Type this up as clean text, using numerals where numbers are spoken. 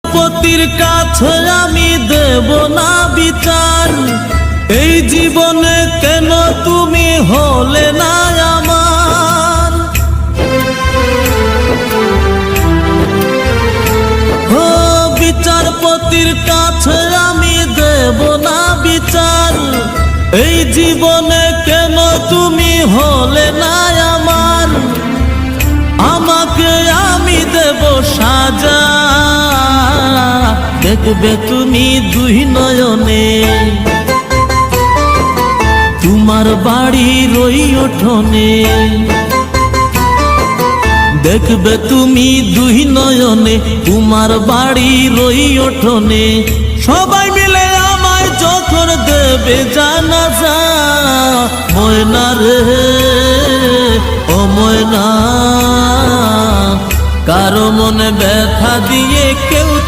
বিচারপতির কাছে আমি দেব না বিচার, এই জীবনে কেন তুমি হলে না আমার। ও বিচারপতির কাছে আমি দেব না বিচার, এই জীবনে কেন তুমি হলে না আমার। আমাকে আমি দেব সাজা, দেখবে তুমি দুই নয়নে, তোমার বাড়ির ওই উঠোনে। দেখবে তুমি দুই নয়নে, তোমার বাড়ির ওই উঠোনে। সবাই মিলে আমায় যখন দেবে জানাজা, ময়না রে ও ময়না, কারো মনে ব্যথা দিয়ে কেউ তো